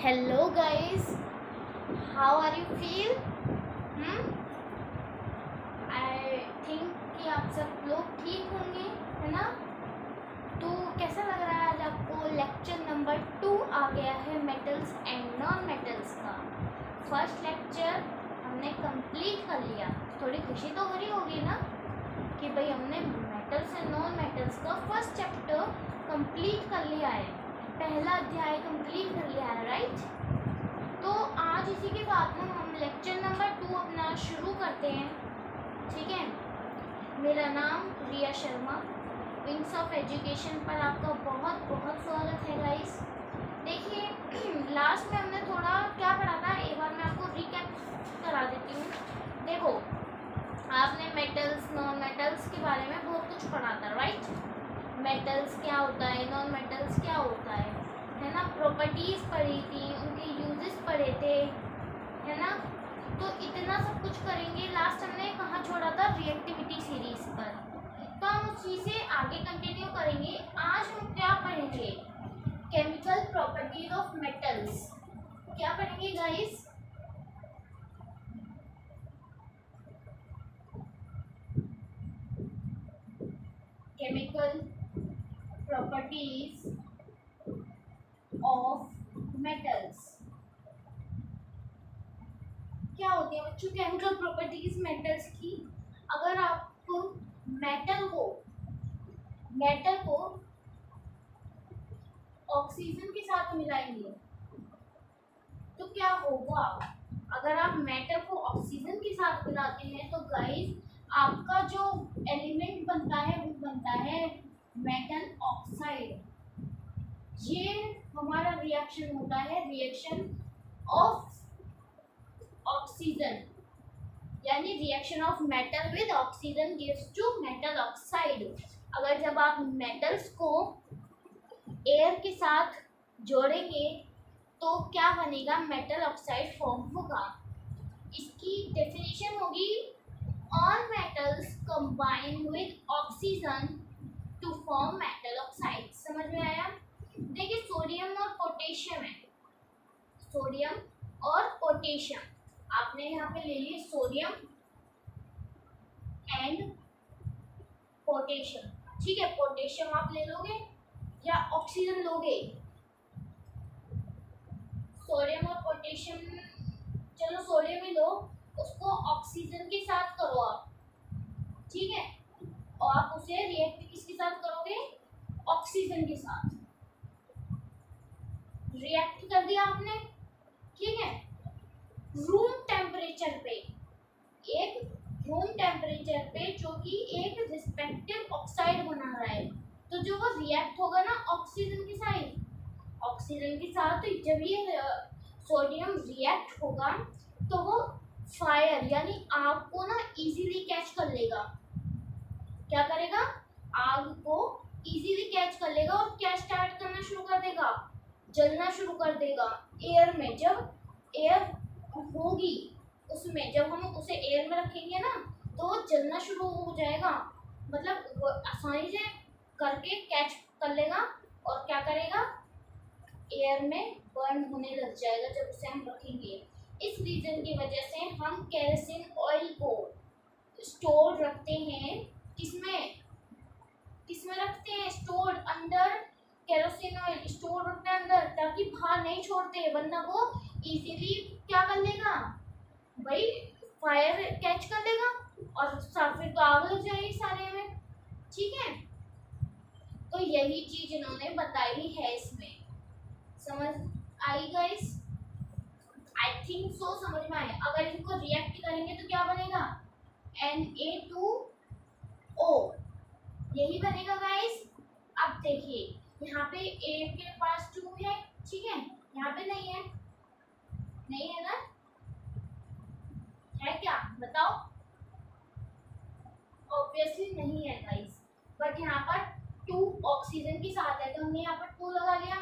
Hello guys, how are you feel? I think कि आप सब लोग ठीक होंगे, है ना? तो कैसा लग रहा है आज आपको? लेक्चर नंबर 2 आ गया है मेटल्स एंड नॉन मेटल्स का। फर्स्ट लेक्चर हमने कंप्लीट कर लिया। थोड़ी खुशी तो हो रही होगी ना कि भाई हमने मेटल्स एंड नॉन मेटल्स का फर्स्ट चैप्टर कंप्लीट कर लिया है, पहला अध्याय कंप्लीट कर लिया है, राइट? तो आज इसी के साथ में हम लेक्चर नंबर 2 अपना शुरू करते हैं, ठीक है? मेरा नाम Riya Sharma, wings of education पर आपका बहुत बहुत स्वागत है गाइस। देखिए लास्ट में हमने थोड़ा क्या पढ़ा था, एक बार मैं आपको रिकैप करा देती हूँ। देखो, आपने मेटल्स नॉन मेटल्स के बारे में बहुत कुछ पढ़ा था, राइट? मेटल्स क्या होता है, नॉन मेटल्स क्या होता है ना? प्रॉपर्टीज़ पढ़ी थी, उनके यूजेस पढ़े थे, है ना? तो इतना सब कुछ करेंगे। लास्ट हमने कहाँ छोड़ा था? रिएक्टिविटी सीरीज पर। तो हम उसी से आगे कंटिन्यू करेंगे। आज हम क्या पढ़ेंगे? Chemical properties of metals. क्या पढ़ेंगे guys? Chemical properties of metals. क्या होती है बच्चों केमिकल प्रॉपर्टीज मेटल्स की? अगर आप मेटल को ऑक्सीजन के साथ मिलाएंगे तो क्या होगा? अगर आप मेटल को ऑक्सीजन के साथ मिलाते हैं तो गाइस आपका जो एलिमेंट बनता है वो बनता है मेटल ऑक्साइड। ये हमारा रिएक्शन होता है, रिएक्शन ऑफ ऑक्सीजन, यानी reaction of metal with oxygen gives to metal oxide. अगर जब आप मेटल्स को एयर के साथ जोड़ेंगे तो क्या बनेगा? मेटल ऑक्साइड फॉर्म होगा। इसकी डेफिनेशन होगी all metals combine with oxygen to form metal oxide. समझ में आया? देखिए सोडियम और पोटेशियम है, सोडियम और पोटेशियम आपने यहाँ पे ले लिए, सोडियम एंड पोटेशियम, ठीक है? पोटेशियम आप ले लोगे या ऑक्सीजन लोगे? सोडियम और पोटेशियम, चलो सोडियम ही लो, उसको ऑक्सीजन के साथ करो आप, ठीक है? और आप उसे रिएक्ट किसके साथ करोगे? ऑक्सीजन के साथ। रिएक्ट कर दिया आपने, ठीक है? रूम टेम्परेचर पे, एक रूम टेम्परेचर पे जो कि एक रिस्पेक्टिव ऑक्साइड बना रहा है, तो जो वो रिएक्ट होगा ना ऑक्सीजन के साथ, ऑक्सीजन के साथ, तो जब ये सोडियम रिएक्ट होगा तो वो फायर यानी आग को ना इजीली कैच कर लेगा। क्या करेगा? आग को इजीली कैच कर लेगा और क्या स्टार्ट करना शुरू कर देगा? जलना शुरू कर देगा एयर में। जब एयर होगी उसमें, जब हम उसे एयर में रखेंगे ना तो वो जलना शुरू हो जाएगा, मतलब वो आसानी से करके कैच कर लेगा और क्या करेगा? एयर में बर्न होने लग जाएगा जब उसे हम रखेंगे। इस रीजन की वजह से हम केरोसिन ऑयल को स्टोर रखते हैं। किसमें किसमें रखते हैं? स्टोर अंदर। केरोसिन ऑयल स्टोर रखते हैं अंदर ताकि बाहर नहीं छोड़ते, वरना वो इजीली क्या कर लेगा भाई? फायर कैच कर लेगा और फिर तो आग लग जाएगी सारे में, ठीक है? तो यही चीज इन्होंने बताई है इसमें। समझ आई गाइस? आई थिंक सो समझ में आए। अगर इनको रिएक्ट करेंगे तो क्या बनेगा? Na2O, यही बनेगा गाइस। अब देखिए यहाँ पे A के पास 2 है, ठीक है? यहाँ पे नहीं है, नहीं है ना? है क्या? बताओ। ऑब्वियसली नहीं है गाइस, बट यहाँ पर 2 ऑक्सीजन के साथ है तो हमने यहाँ पर 2 लगा लिया,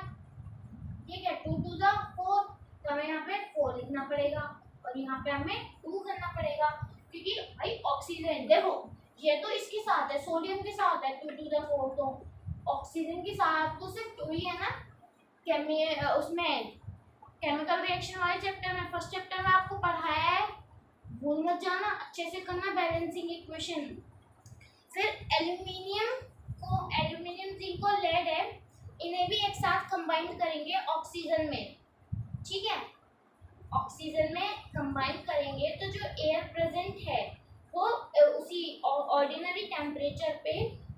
ठीक है? 2 to the 4, तो हमें यहाँ पे 4 लिखना पड़ेगा और यहाँ पे हमें 2 करना पड़ेगा, क्योंकि भाई ऑक्सीजन देखो ये तो इसके साथ है, सोडियम के साथ है 2 to the 4, तो ऑक्सीजन के साथ तो सिर्फ 2 ही है ना उसमें केमिकल रिएक्शन वाले चैप्टर में, फर्स्ट चैप्टर में आपको पढ़ाया है, भूल मत जाना, अच्छे से करना बैलेंसिंग इक्वेशन। फिर एल्यूमिनियम जिंक और लेड है, इन्हें भी एक साथ कंबाइन करेंगे ऑक्सीजन में, ठीक है। ऑक्सीजन में कंबाइन करेंगे तो जो एयर प्रेजेंट है वो उसी ऑर्डिनरी टेम्परेचर पे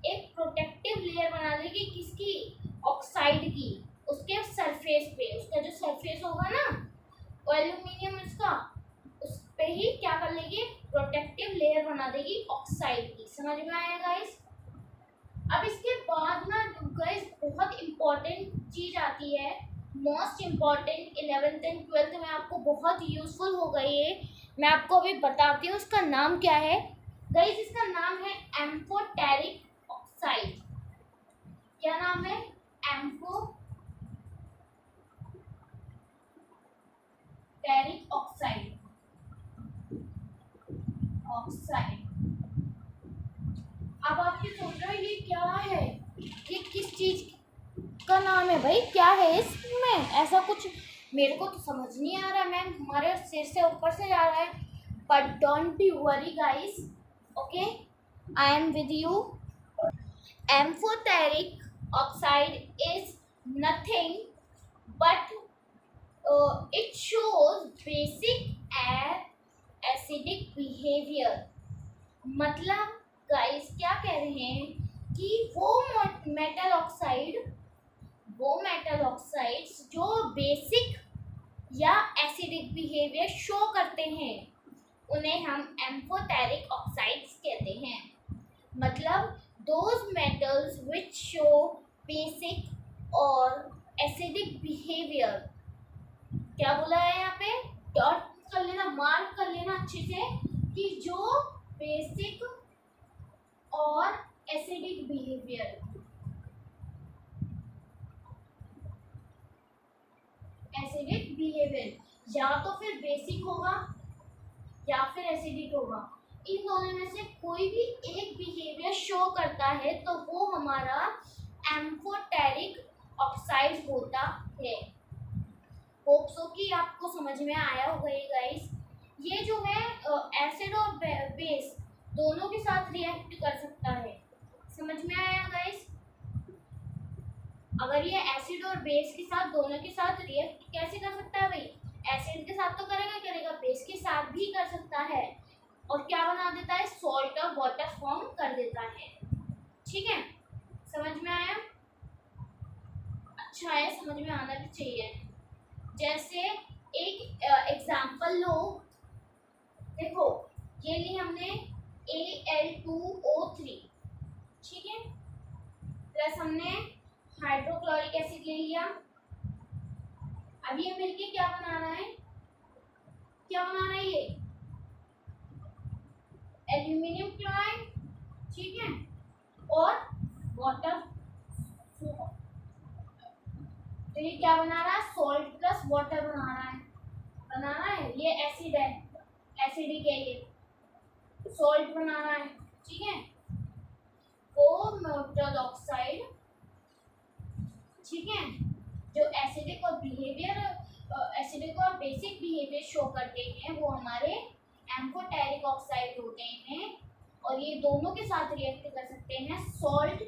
एक प्रोटेक्टिव लेयर बना देगी, किसकी, ऑक्साइड की, उसके सरफेस पे, उसका जो सरफेस होगा ना एल्यूमिनियम इसका, उस पे ही क्या कर लेगी, प्रोटेक्टिव लेयर बना देगी ऑक्साइड की। समझ में आया गाइस। अब इसके बाद ना गाइस बहुत इंपॉर्टेंट चीज आती है, most important, 11th and 12th में आपको बहुत यूजफुल होगा ये, मैं आपको अभी बताती हूँ। उसका नाम क्या है गाइस, इसका नाम है एम्फोटेरिक ऑक्साइड। क्या नाम है, एम्फोटेरिक ऑक्साइड। अब आप ये सोच रहे हो ये क्या है, ये किस चीज का नाम है भाई, क्या है इसमें, ऐसा कुछ मेरे को तो समझ नहीं आ रहा मैम, हमारे सिर से ऊपर से जा रहा है। But don't be worry guys, okay, I am with you. Amphoteric oxide is nothing but it shows basic acidic behavior। मतलब गाइस क्या कह रहे हैं कि वो मेटल ऑक्साइड्स जो बेसिक या एसिडिक बिहेवियर शो करते हैं उन्हें हम एम्फोटेरिक ऑक्साइड्स कहते हैं। मतलब those metals which show basic और एसिडिक बिहेवियर, क्या बोला है यहाँ पे, डॉट कर लेना, मार्क कर लेना अच्छे से, कि जो बेसिक और एसिडिक बिहेवियर, या तो फिर बेसिक होगा या फिर एसिडिक होगा, इन दोनों में से कोई भी एक बिहेवियर शो करता है तो वो हमारा एम्फोटेरिक ऑक्साइड होता है। होप सो कि आपको समझ में आया होगा ये गाइस। ये जो है एसिड और बेस दोनों के साथ रिएक्ट कर सकता है, समझ में आया गाइस। अगर ये एसिड और बेस के साथ, दोनों के साथ रिएक्ट कैसे कर सकता है भाई, एसिड के साथ तो करेगा, बेस के साथ भी कर सकता है, और क्या बना देता है, सॉल्ट और वाटर फॉर्म कर देता है, ठीक है। समझ में आया, अच्छा है, समझ में आना भी चाहिए। जैसे एक एग्जांपल लो, देखो ये ली हमने Al2O3, ठीक है, प्लस हमने हाइड्रोक्लोरिक एसिड ले लिया। अब ये मिलके क्या बना रहा है, ये एल्यूमिनियम क्लोराइड, ठीक है, और वाटर, तो ये क्या बना रहा है, सॉल्ट प्लस वाटर बना रहा है, ये एसिड है, एसिडिक है, ये सॉल्ट बना रहा है, ठीक है, वो मेटल ऑक्साइड, ठीक है, जो एसिडिक और बेसिक बिहेवियर शो करते हैं वो हमारे एम्फोटेरिक ऑक्साइड होते हैं, और ये दोनों के साथ रिएक्ट कर सकते हैं, सॉल्ट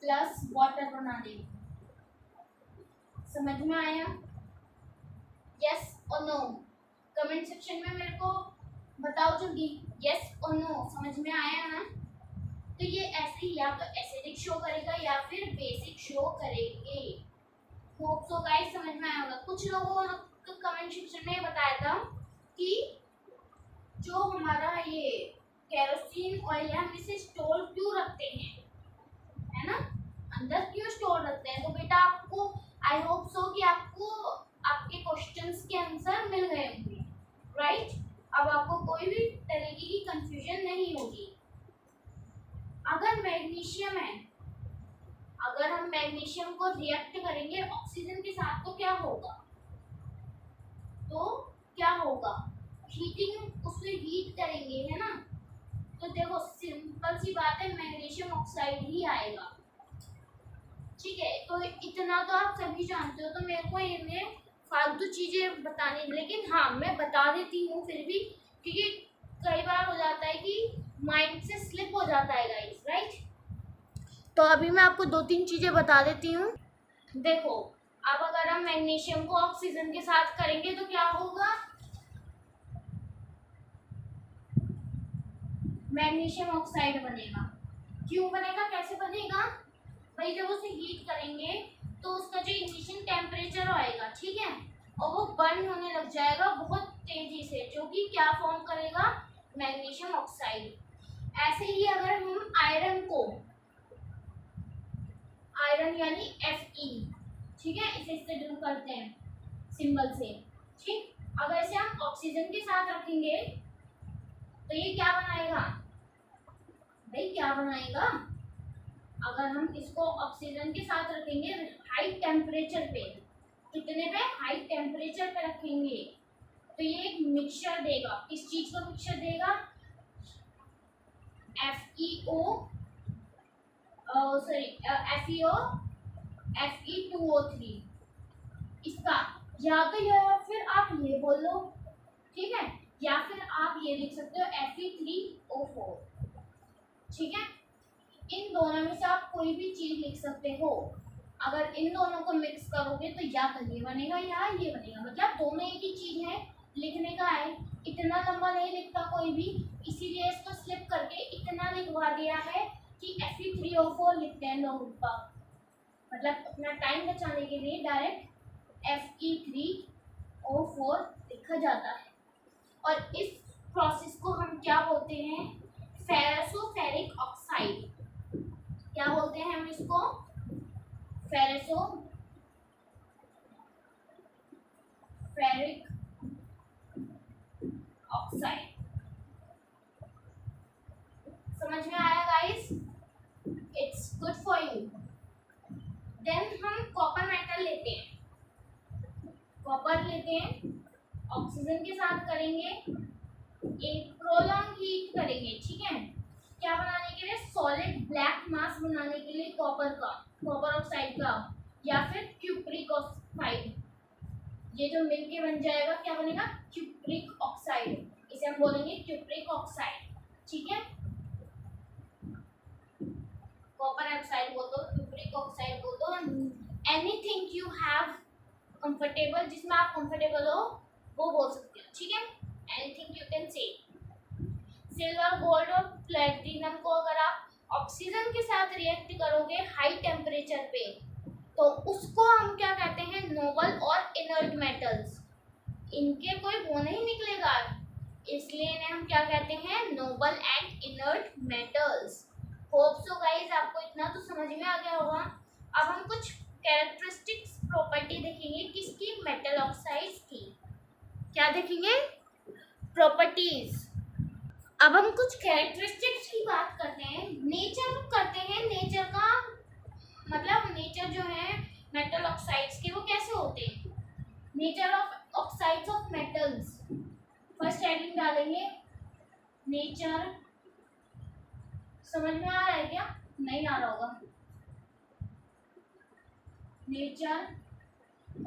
प्लस वाटर बना देंगे। समझ में आया, यस और नो, कमेंट सेक्शन में मेरे को बताओ जल्दी, यस और नो, समझ में आया ना। तो ये ऐसे या तो एसिडिक शो करेगा या फिर बेसिक शो करेंगे। होप सो गाइस समझ में आया होगा। कुछ लोगों ने तो कमेंट सेक्शन में बताया था कि जो हमारा ये केरोसिन ऑयल है हम इसे स्टोर क्यों रखते हैं, है ना, अंदर क्यों स्टोर रखते हैं। तो बेटा आपको आई होप सो कि आपको आपके क्वेश्चंस के आंसर मिल गए होंगे, राइट। अब आपको कोई भी तरीके की कंफ्यूजन नहीं होगी। अगर मैग्नीशियम है, अगर हम मैग्नीशियम को रिएक्ट करेंगे ऑक्सीजन के साथ तो क्या होगा, हीटिंग, उसमें हीट करेंगे, है ना, तो देखो सिंपल सी बात है, मैग्नीशियम ऑक्साइड ही आएगा, ठीक है, तो इतना तो आप सभी जानते हो, तो मेरे को इनमें फालतू चीजें बतानी, लेकिन हाँ मैं बता देती हूँ फिर भी, क्योंकि कई बार हो जाता है कि माइंड से स्लिप हो जाता है गाइस, राइट। तो अभी मैं आपको 2-3 चीजें बता देती हूँ। देखो, अब अगर हम मैग्नीशियम को ऑक्सीजन के साथ करेंगे तो क्या होगा, मैग्नीशियम ऑक्साइड बनेगा। क्यों बनेगा, कैसे बनेगा भाई, जब उसे हीट करेंगे तो उसका जो इनिशियल टेम्परेचर आएगा, ठीक है, और वो बर्न होने लग जाएगा बहुत तेजी से, जो कि क्या फॉर्म करेगा, मैग्नीशियम ऑक्साइड। ऐसे ही अगर हम आयरन यानी Fe, ठीक है, इसे इससे डिनोट करते हैं सिंबल से, ठीक। अगर इसे हम ऑक्सीजन के साथ रखेंगे तो ये क्या बनाएगा भाई, क्या बनाएगा, अगर हम इसको ऑक्सीजन के साथ रखेंगे हाई टेम्परेचर पे, कितने पे, हाई टेम्परेचर पे रखेंगे, तो ये एक मिक्सचर देगा। किस चीज का मिक्सचर देगा, Fe2O3 इसका, या तो या फिर आप ये बोल लो, ठीक है, या फिर आप ये लिख सकते हो Fe3O4, ठीक है। इन दोनों में से आप कोई भी चीज लिख सकते हो। अगर इन दोनों को मिक्स करोगे तो या तो ये बनेगा या ये बनेगा, मतलब दोनों एक ही चीज है, लिखने का है। इतना लंबा नहीं लिखता कोई भी, इसीलिए इसको स्लिप करके इतना लिखवा दिया है कि Fe3O4 लिखते हैं लोग, मतलब अपना टाइम बचाने के लिए डायरेक्ट Fe3O4 लिखा जाता है। और इस प्रोसेस को हम क्या बोलते हैं, फेरसोफेरिक ऑक्साइड। क्या बोलते हैं हम इसको, फेरसोफेरिक ऑक्साइड। समझ में आया guys, it's good for you. Then हम कॉपर मेटल लेते हैं, ऑक्सीजन के साथ करेंगे, एक प्रोलॉन्ग हीट करेंगे, ठीक है, क्या बनाने के लिए, सॉलिड ब्लैक मास बनाने के लिए कॉपर ऑक्साइड का, या फिर क्यूप्रिक ऑक्साइड, ये जो मिलके बन जाएगा क्या बनेगा, क्यूप्रिक ऑक्साइड, इसे हम बोलेंगे क्यूप्रिक ऑक्साइड, ठीक है। कॉपर ऑक्साइड बोल दो, क्यूप्रिक ऑक्साइड बोल दो, एनीथिंग यू हैव कंफर्टेबल, जिसमें आप कंफर्टेबल हो वो बोल सकते हो, ठीक है, anything you can say. Silver, gold और प्लेटिनम को अगर आप ऑक्सीजन के साथ रिएक्ट करोगे हाई टेम्परेचर पे, तो उसको हम क्या कहते हैं, नोबल और इनर्ट मेटल्स। इनके कोई वो नहीं निकलेगा, इसलिए इन्हें हम क्या कहते हैं, noble and inert metals. Hope so guys आपको इतना तो समझ में आ गया होगा। अब हम कुछ कैरेक्टरिस्टिक्स प्रॉपर्टी देखेंगे किसकी, मेटल ऑक्साइड्स की। क्या देखेंगे, प्रॉपर्टीज। अब हम कुछ कैरेक्टरिस्टिक्स की बात करते हैं, नेचर करते हैं, नेचर का मतलब नेचर जो है मेटल ऑक्साइड्स के वो कैसे होते हैं, nature of oxides of metals. First heading डालेंगे नेचर, समझ में आ रहा है क्या, नहीं आ रहा होगा, nature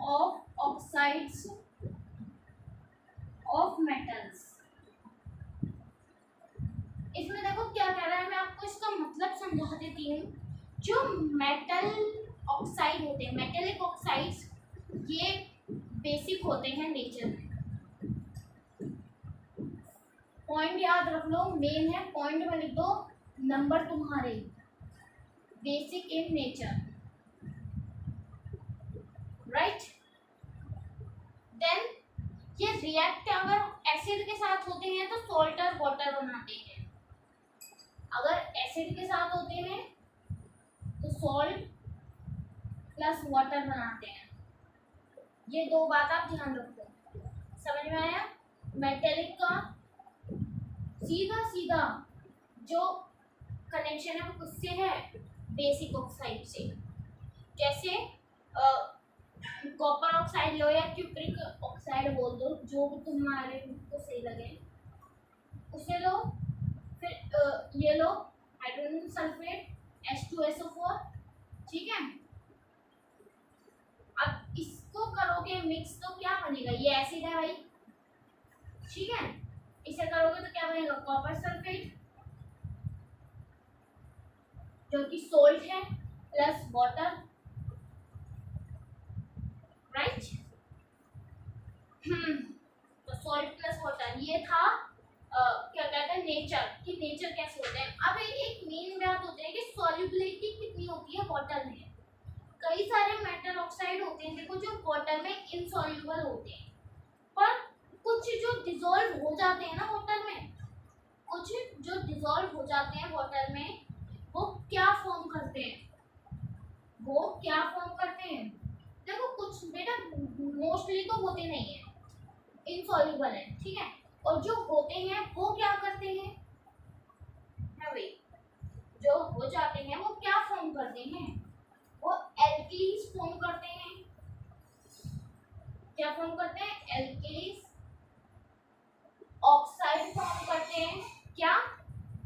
of oxides of metals. इसमें देखो क्या कह रहा है, मैं आपको इसका मतलब समझा देती हूँ। जो मेटल ऑक्साइड होते हैं, मेटेलिक ऑक्साइड्स, ये बेसिक होते हैं नेचर में। पॉइंट याद रख लो, मेन है, पॉइंट में लिख दो नंबर तुम्हारे, basic in nature, right. Then ये रिएक्ट अगर एसिड के साथ होते हैं तो सॉल्ट और वाटर बनाते हैं, अगर एसिड के साथ होते हैं तो सॉल्ट प्लस वाटर बनाते हैं। ये दो बात आप ध्यान रखो, समझ में आया। मेटेलिक का सीधा सीधा जो कनेक्शन है वो किससे है, बेसिक ऑक्साइड से। जैसे कॉपर ऑक्साइड लो या क्यूप्रिक ऑक्साइड बोल दो, जो भी तुम्हारे को सही लगे उसे लो। फिर ये लो हाइड्रोजन सल्फेट H2SO4, ठीक है। मिक्स तो क्या बनेगा, ये एसिड है भाई, ठीक है। इसे करोगे तो क्या बनेगा, कॉपर सल्फेट जो कि सोल्ट है प्लस वाटर, राइट। तो सॉल्ट प्लस वाटर, ये था क्या कहते हैं नेचर, कि नेचर कैसे होते हैं। अब एक मेन बात होती है कि सॉल्युबिलिटी कितनी होती है वाटर में। कई सारे मेटल ऑक्साइड होते हैं देखो जो वाटर में इनसॉल्युबल होते हैं, पर कुछ जो डिसॉल्व हो जाते हैं ना वाटर में, कुछ जो डिसॉल्व हो जाते हैं वाटर में, वो क्या फॉर्म करते हैं, वो क्या फॉर्म करते हैं। देखो कुछ बेटा मोस्टली तो होते नहीं है, इनसॉल्युबल है, ठीक है। और जो होते हैं वो क्या करते हैं, है भाई, जो हो जाते हैं वो क्या फॉर्म करते हैं, वो एल्कीन्स फॉर्म करते हैं। क्या फॉर्म करते हैं, एल्कीन्स, ऑक्साइड फॉर्म करते हैं, क्या,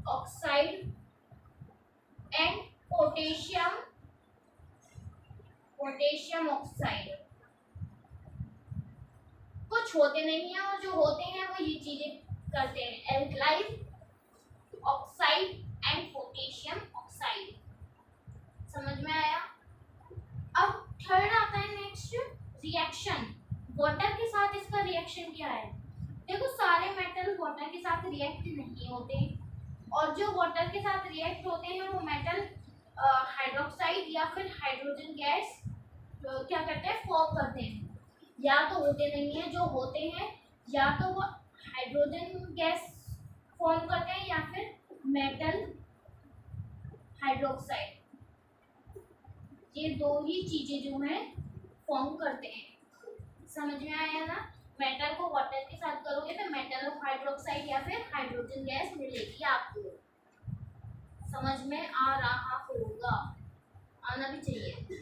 oxide and potassium, potassium oxide. कुछ होते नहीं है और जो होते हैं वो ये चीजें करते हैं, एल्कलाइड, ऑक्साइड एंड पोटेशियम ऑक्साइड। समझ में आया। अब थर्ड आता है नेक्स्ट रिएक्शन, वाटर के साथ इसका रिएक्शन क्या है। देखो सारे मेटल वाटर के साथ रिएक्ट नहीं होते, और जो वाटर के साथ रिएक्ट होते हैं वो मेटल हाइड्रोक्साइड या फिर हाइड्रोजन गैस क्या करते हैं, फॉर्म करते हैं। या तो होते नहीं है, जो होते हैं या तो वो हाइड्रोजन गैस फॉर्म करते हैं या फिर मेटल हाइड्रोक्साइड, ये दो ही चीजें जो हैं फॉर्म करते हैं। समझ में आया ना। मेटल को वाटर के साथ करोगे तो मेटल ऑफ हाइड्रोक्साइड या फिर हाइड्रोजन गैस मिलेगी आपको। समझ में आ रहा होगा, आना भी चाहिए।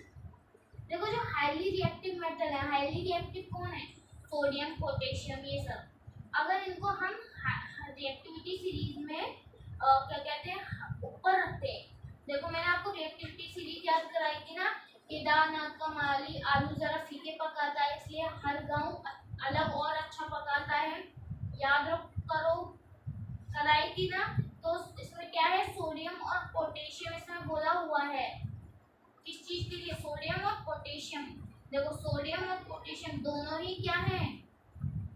देखो जो हाईली रिएक्टिव मेटल है, हाईली रिएक्टिव कौन है, सोडियम, पोटेशियम, ये सब। अगर इनको हम रिएक्टिविटी सीरीज में क्या कहते हैं ऊपर रखते हैं, देखो मैंने आपको रिएक्टिविटी सीरीज याद कराई थी ना, केदारनाथ का माली आलू जरा फीके पकाता है इसलिए हर गांव अलग और अच्छा पकाता है, याद करो, कराई थी ना। तो इसमें क्या है, सोडियम और पोटेशियम इसमें बोला हुआ है, किस चीज के लिए, सोडियम और पोटेशियम। देखो सोडियम और पोटेशियम दोनों ही क्या हैं,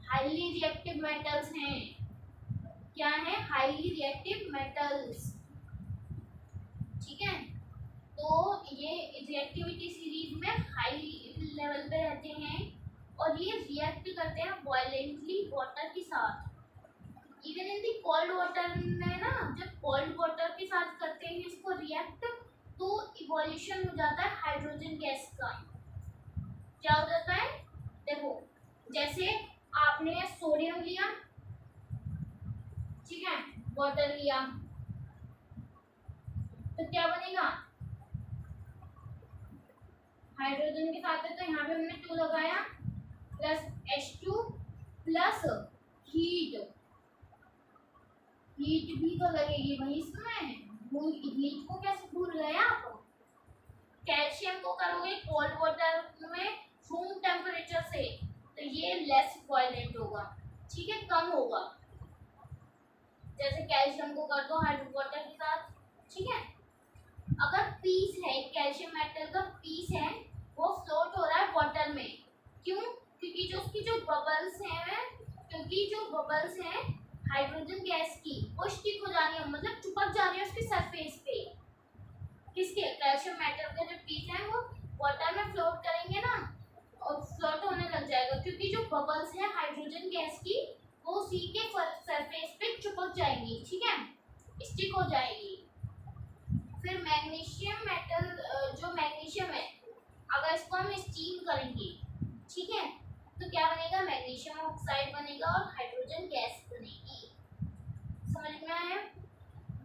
हाईली रिएक्टिव मेटल्स हैं। क्या है, हाईली रिएक्टिव मेटल्स, ठीक है। तो ये रिएक्टिविटी सीरीज में हाई लेवल पे रहते हैं और ये रिएक्ट करते हैं वायलेंटली वाटर के साथ। Even in the cold water में ना, जब कोल्ड वाटर के साथ करते हैं इसको रिएक्ट, तो इवोल्यूशन हो जाता है हाइड्रोजन गैस का। क्या हो जाता है, देखो जैसे आपने सोडियम लिया, ठीक है, वाटर लिया, तो क्या बनेगा, हाइड्रोजन के साथ है तो यहाँ पे हमने 2 लगाया, plus H2 plus heat, heat भी तो लगेगी भाई इसमें, हीट को कैसे भूल गए आप। कैल्शियम को करोगे कोल्ड वाटर में रूम टेम्परेचर से, तो ये लेस वायलेंट होगा, ठीक है, कम होगा। जैसे कैल्शियम को कर दो हाइड्रो वाटर के साथ, ठीक है। अगर पीस है, कैल्शियम मेटल का पीस है, वो फ्लोट हो रहा है वाटर में, क्यों, क्योंकि जो उसकी जो बबल्स हैं, क्योंकि जो बबल्स हैं हाइड्रोजन गैस की, वो स्टिक हो जा रही है, मतलब चिपक जा रही है उसके सरफेस पे। किसके, कैल्शियम मेटल के जो पीस हैं वो वाटर में फ्लोट करेंगे ना, और फ्लोट होने लग जाएगा, क्योंकि जो बबल्स हैं हाइड्रोजन गैस की, वो उसी के सरफेस पे चिपक जाएंगी, ठीक है, स्टिक हो जाएगी। फिर मैग्नीशियम मेटल, जो मैग्नीशियम है, अगर इसको हम स्टीम करेंगे, ठीक है, तो क्या बनेगा, मैग्नीशियम ऑक्साइड बनेगा और हाइड्रोजन गैस बनेगी। समझ में आया।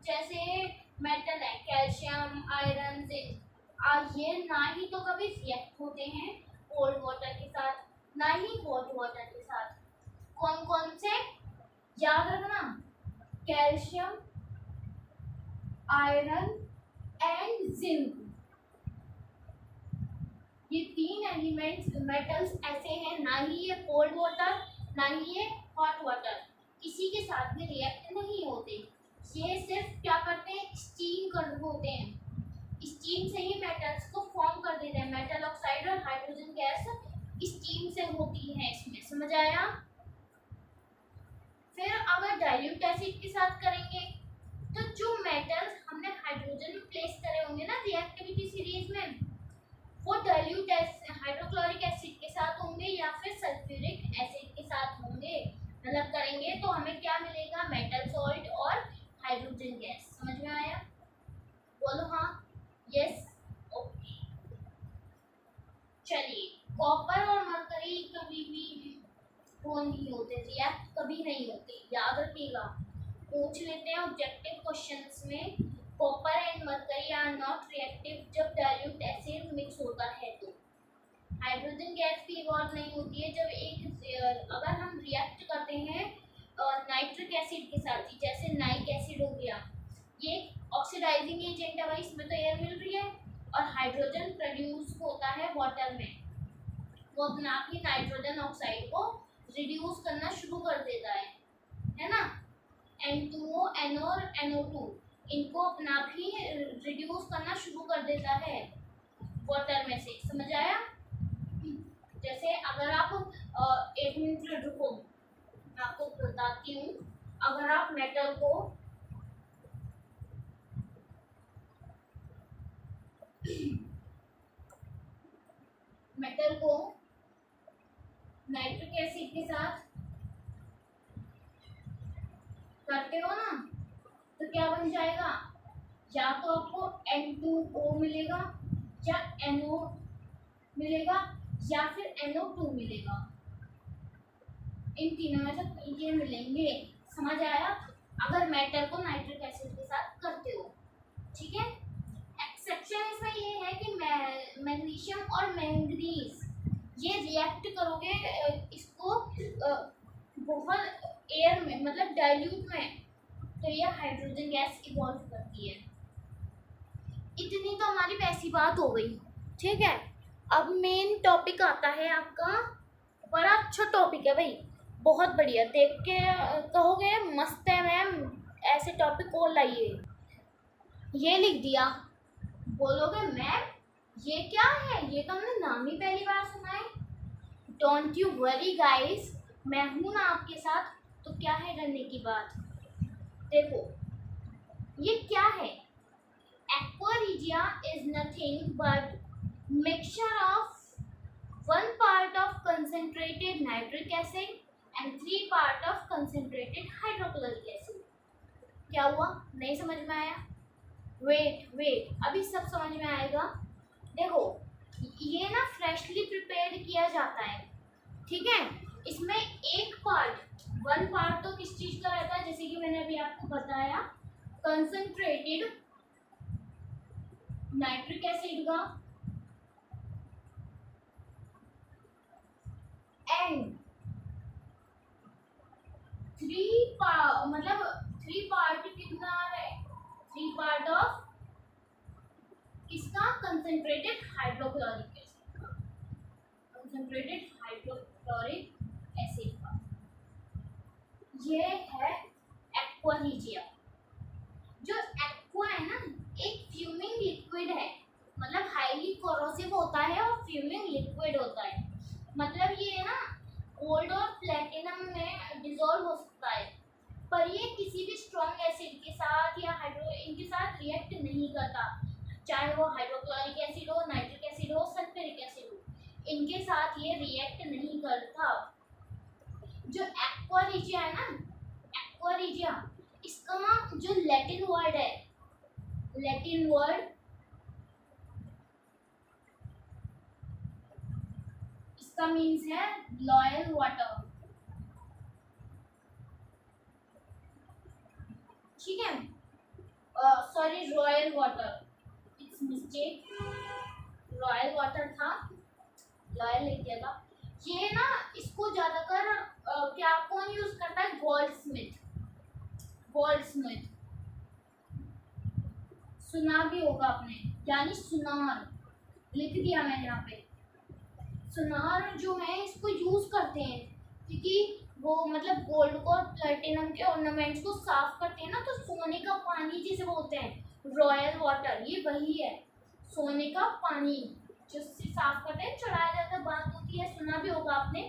जैसे मेटल है कैल्शियम, आयरन, जिंक, ये ना ही तो कभी रिएक्ट होते हैं कोल्ड वाटर के साथ, ना ही हॉट वाटर के साथ। कौन कौन से, याद रखना, कैल्शियम, आयरन एंड जिंक, ये 3 एलिमेंट एलिमेंट्स मेटल्स ऐसे हैं, ना ही ये कोल्ड वाटर ना ही ये हॉट वाटर किसी के साथ भी रिएक्ट नहीं होते। ये सिर्फ क्या करते हैं, स्टीम कर होते हैं, स्टीम से ही मेटल्स को फॉर्म कर देते हैं। मेटल ऑक्साइड और हाइड्रोजन गैस स्टीम से होती है, इसमें समझ आया। फिर अगर डाइल्यूट एसिड के साथ करेंगे तो जो मेटल्स हमने हाइड्रोजन में प्लेस करे होंगे ना रिएक्टिविटी सीरीज में, वो डाइल्यूट हाइड्रोक्लोरिक एसिड के साथ होंगे या फिर सल्फ्यूरिक एसिड के साथ होंगे, मतलब करेंगे तो हमें क्या मिलेगा, मेटल सॉल्ट और हाइड्रोजन गैस। समझ में आया, बोलो हाँ, यस, ओके। चलिए, कॉपर और मरकरी कभी भी वो नहीं होते, रिएक्ट कभी नहीं होते, याद रखिएगा। पूछ लेते हैं ऑब्जेक्टिव क्वेश्चंस में, copper and mercury are not reactive जब डाइल्यूट एसिड मिक्स होता है तो। हाइड्रोजन गैस भी इवॉल्व नहीं होती है जब अगर हम रिएक्ट करते हैं नाइट्रिक एसिड के साथ, ही जैसे नाइक एसिड हो गया, ये ऑक्सीडाइजिंग एजेंट है भाई, इसमें तो एयर मिल रही है, और हाइड्रोजन प्रोड्यूस होता है वाटर में, वो अपना आप ही नाइट्रोजन ऑक्साइड को रिड्यूस करना शुरू कर देता है ना। N2O, NO और NO2 इनको अपना आप ही रिड्यूस करना शुरू कर देता है वाटर में से, समझ आया। जैसे अगर आप 1 मिनट रुको, मैं आपको बताती हूँ। अगर आप मेटल को नाइट्रिक एसिड के साथ करते हो ना, तो क्या बन जाएगा, या तो आपको N2O मिलेगा या NO मिलेगा या फिर NO2 मिलेगा, इन तीनों में से ये मिलेंगे, समझ आया। अगर मेटल को नाइट्रिक एसिड के साथ करते हो, ठीक है। एक्सेप्शन इसमें ये है कि मैग्नीशियम और मैंगनीज ये रिएक्ट करोगे इसको बहुत एयर में, मतलब डाइल्यूट में, तो ये हाइड्रोजन गैस इवॉल्व करती है। इतनी तो हमारी वैसी बात हो गई, ठीक है। अब मेन टॉपिक आता है आपका, बड़ा अच्छा टॉपिक है भाई, बहुत बढ़िया, देख के कहोगे मस्त है मैम, ऐसे टॉपिक और लाइए। ये लिख दिया, बोलोगे मैम ये क्या है, ये तो हमने नाम ही पहली बार सुना है। डोंट यू वरी गाइस, मैं हूं ना आपके साथ, तो क्या है डरने की बात। देखो ये क्या है, aqua regia is nothing but mixture of 1 part of concentrated nitric acid and 3 part of concentrated hydrochloric acid। क्या हुआ, नहीं समझ में आया, वेट अभी सब समझ में आएगा। देखो ये ना फ्रेशली प्रिपेयर्ड किया जाता है, ठीक है। इसमें 1 पार्ट तो किस चीज का रहता है, जैसे कि मैंने अभी आपको बताया, कंसंट्रेटेड नाइट्रिक एसिड का, एंड 3 पार्ट कितना है, 3 पार्ट ऑफ किसका, कंसंट्रेटेड हाइड्रोक्लोरिक एसिड का, कंसंट्रेटेड हाइड्रोक्लोरिक एसिड का। ये है एक्वा रीजिया। जो एक्वा है ना, एक फ्यूमिंग लिक्विड है, मतलब हाईली कोरोसिव होता है और फ्यूमिंग लिक्विड होता है, मतलब ये ना गोल्ड और प्लेटिनम में डिसॉल्व हो सकता है, पर ये किसी भी स्ट्रॉन्ग एसिड के साथ या इनके साथ रिएक्ट नहीं करता, चाहे वो हाइड्रोक्लोरिक एसिड हो, नाइट्रिक एसिड हो, सल्फ्यूरिक एसिड हो, इनके साथ ये रिएक्ट नहीं करता। जो एक्वा रीजिया है ना, एक्वा रीजिया, इसका जो लैटिन वर्ड है, लैटिन वर्ड इसका मीन्स है लॉयल वाटर, ठीक है। Sorry, royal water, it's mistake, royal water था, लॉयल लिख दिया था। ये ना इसको ज्यादातर क्या कौन यूज करता है, गोल्डस्मिथ सुना भी होगा आपने, यानी सुनार, लिख दिया मैंने यहाँ पे। सुनार जो है इसको यूज करते हैं क्योंकि वो मतलब गोल्ड को और प्लेटिनम के ऑर्नामेंट्स को साफ करते हैं ना, तो सोने का पानी जिसे बोलते हैं रॉयल वाटर, ये वही है सोने का पानी जिससे साफ करते हैं, चढ़ाया जाता है, बात होती है, सुना भी होगा आपने।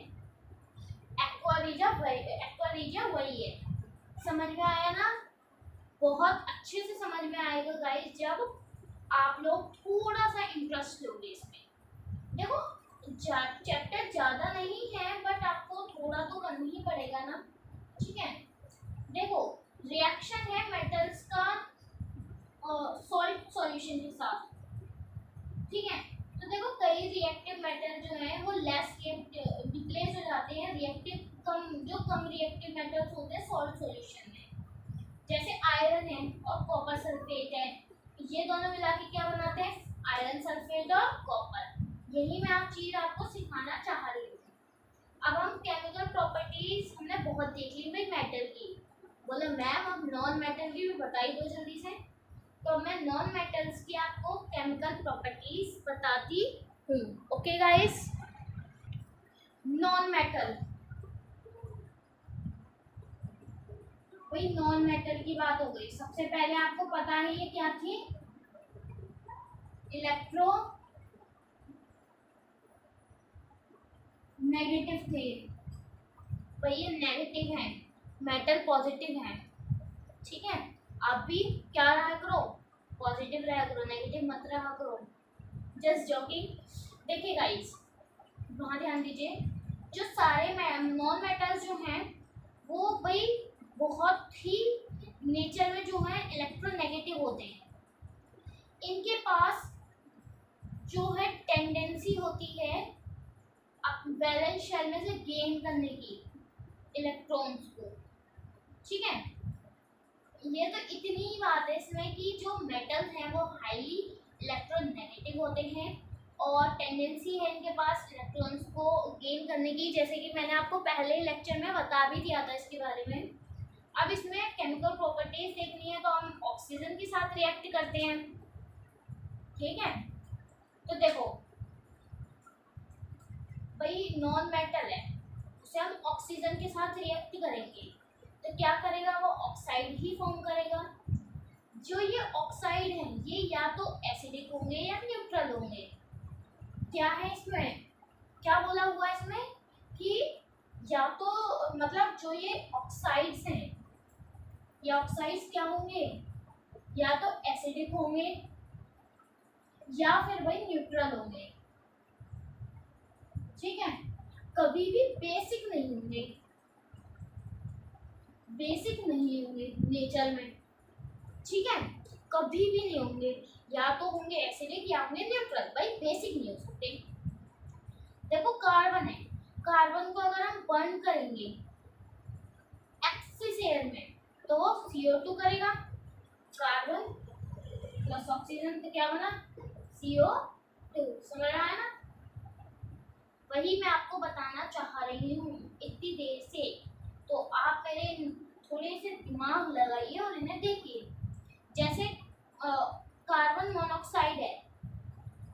एक्वारीजिया वही है। समझ में आया ना? बहुत अच्छे से समझ में आएगा गाइस जब आप लोग थोड़ा सा इंटरेस्ट लोगे इसमें। देखो चैप्टर ज़्यादा नहीं है बट आपको थोड़ा तो करना ही पड़ेगा ना, ठीक है। देखो रिएक्शन है मेटल्स का सॉल्ट सॉल्यूशन के साथ, ठीक है। तो देखो कई रिएक्टिव मेटल जो है वो लेस रिप्लेस हो जाते हैं रिएक्टिव कम रिएक्टिव मेटल्स होते हैं सॉल्ट सॉल्यूशन में, जैसे आयरन है और कॉपर सल्फेट है, ये दोनों मिला के क्या बनाते हैं, आयरन सल्फेट और कॉपर। यही मैं आप चीज आपको सिखाना चाह रही हूँ। अब हम केमिकल प्रॉपर्टीज हमने बहुत देख ली भाई मेटल की, बोले मैम अब नॉन मेटल की भी बताई दो जल्दी से। तो मैं नॉन मेटल्स की आपको केमिकल प्रॉपर्टीज बताती हूँ। ओके गाइस, नॉन मेटल, वही नॉन मेटल की बात हो गई। सबसे पहले आपको पता है ये क्या थी, इलेक्ट्रो नेगेटिव थे, भाई ये नेगेटिव है, मेटल पॉजिटिव है, ठीक है। आप भी क्या रहा करो, पॉजिटिव रहा करो, नेगेटिव मत रहा करो, जस्ट जॉकिंग। देखिए गाइस वहाँ ध्यान दीजिए, जो सारे नॉन मेटल्स जो हैं वो भाई बहुत ही नेचर में जो है इलेक्ट्रोनेगेटिव होते हैं। इनके पास जो है टेंडेंसी होती है वैलेंस शेल में से गेन करने की इलेक्ट्रॉन्स को, ठीक है। ये तो इतनी ही बात है इसमें कि जो मेटल्स हैं वो हाईली इलेक्ट्रोनेगेटिव होते हैं और टेंडेंसी है इनके पास इलेक्ट्रॉन्स को गेन करने की, जैसे कि मैंने आपको पहले लेक्चर में बता भी दिया था इसके बारे में। अब इसमें केमिकल प्रॉपर्टीज देखनी है तो हम ऑक्सीजन के साथ रिएक्ट करते हैं, ठीक है। तो देखो भाई नॉन मेटल है, उसे हम ऑक्सीजन के साथ रिएक्ट करेंगे तो क्या करेगा, वो ऑक्साइड ही फॉर्म करेगा। जो ये ऑक्साइड है ये या तो एसिडिक होंगे या न्यूट्रल होंगे। क्या है इसमें, क्या बोला हुआ है इसमें कि या तो मतलब जो ये ऑक्साइड्स हैं, ये ऑक्साइड्स क्या होंगे, या तो एसिडिक होंगे या फिर भाई न्यूट्रल होंगे, ठीक है। कभी भी बेसिक नहीं होंगे, बेसिक नहीं होंगे नेचर में, ठीक है, कभी भी नहीं होंगे, या तो होंगे एसिडिक या होंगे न्यूट्रल, भाई बेसिक नहीं हो सकते। देखो कार्बन है, कार्बन को अगर हम बर्न करेंगे एक्सिस एयर में तो वो CO2 करेगा, कार्बन प्लस ऑक्सीजन तो क्या बना CO2, समझ रहा है ना। वही मैं आपको बताना चाह रही हूँ इतनी देर से, तो आप मेरे थोड़े से दिमाग लगाइए और इन्हें देखिए। जैसे कार्बन मोनोऑक्साइड है,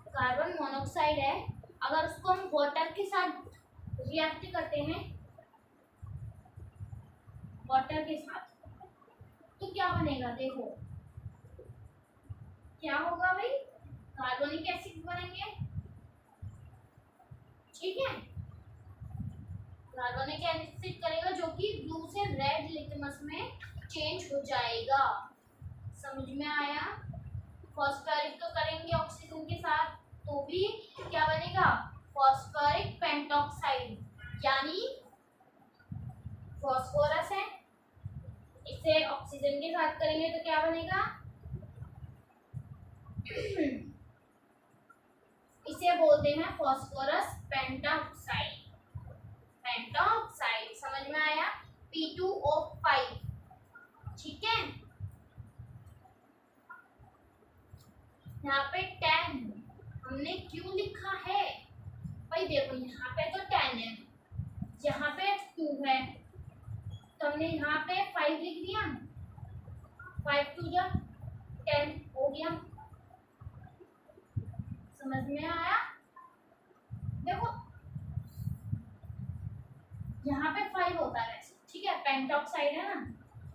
कार्बन मोनोऑक्साइड है, अगर उसको हम वाटर के साथ रिएक्ट करते हैं, वाटर के साथ, तो क्या बनेगा, देखो क्या होगा भाई, कार्बोनिक एसिड बनेंगे, ठीक है। कार्बोनिक एसिड करेगा जो कि ब्लू से रेड लिटमस में चेंज हो जाएगा, समझ में आया। फॉस्फोरिक तो करेंगे ऑक्सीजन के साथ तो भी क्या बनेगा, फॉस्फोरिक पेंटॉक्साइड, यानी फॉस्फोरस है, इसे ऑक्सीजन के साथ करेंगे तो क्या बनेगा इसे बोलते हैं फॉस्फोरस पेंटॉक्साइड, पेंटॉक्साइड समझ में आया, P2O5, ठीक है। यहाँ पे 10 हमने क्यों लिखा है भाई, देखो यहाँ पे तो 10 है, यहाँ पे 2 है, तो हमने यहाँ पे 5 लिख दिया, 5 2 जा 10 हो गया, समझ में आया। देखो यहाँ पे 5 होता है वैसे, ठीक है, पेंटॉक्साइड है ना,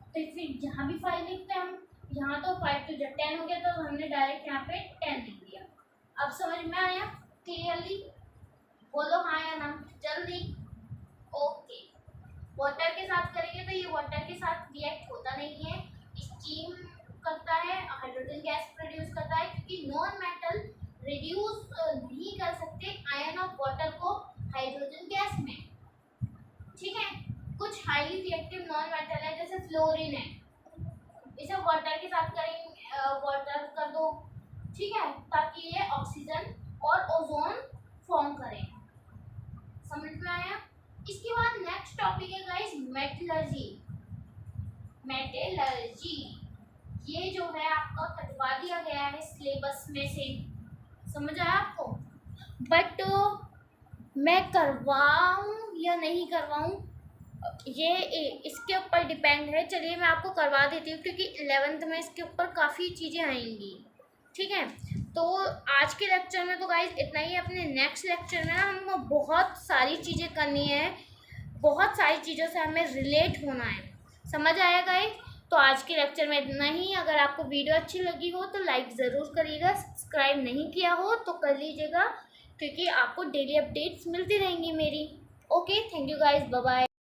तो फिर यहाँ भी 5 लिखते हैं हम। यहाँ तो 5 to 10 हो गया, तो हमने डायरेक्ट यहाँ पे 10 लिख दिया। अब समझ में आया क्लियरली? बोलो हाँ या ना जल्दी। ओके, वाटर के साथ करेंगे तो ये वाटर के साथ रिएक्ट होता नहीं है, स्टीम करता है, हाइड्रोजन गैस प्रोड्यूस करता है, क्योंकि नॉन मेटल रिड्यूस नहीं कर सकते आयन ऑफ वाटर को हाइड्रोजन गैस में, ठीक है। कुछ हाईली रिएक्टिव नॉन मेटल है जैसे फ्लोरीन है, इसे वाटर के साथ करेंगे, वाटर कर दो, ठीक है, ताकि ये ऑक्सीजन और ओजोन फॉर्म करें। समझ में आया? इसके बाद नेक्स्ट टॉपिक है गाइस मेटलर्जी। मेटलर्जी ये जो है आपका कटवा दिया गया है सिलेबस में से, समझ आया आपको? बट मैं करवाऊं या नहीं करवाऊं ये इसके ऊपर डिपेंड है। चलिए मैं आपको करवा देती हूँ, क्योंकि 11th में इसके ऊपर काफ़ी चीज़ें आएंगी, ठीक है। तो आज के लेक्चर में तो गाइस इतना ही। अपने नेक्स्ट लेक्चर में ना हमको बहुत सारी चीज़ें करनी है, बहुत सारी चीज़ों से हमें रिलेट होना है, समझ आया गाइस? तो आज के लेक्चर में इतना ही। अगर आपको वीडियो अच्छी लगी हो तो लाइक ज़रूर करिएगा, सब्सक्राइब नहीं किया हो तो कर लीजिएगा, क्योंकि आपको डेली अपडेट्स मिलती रहेंगी मेरी। Okay, thank you guys, bye bye.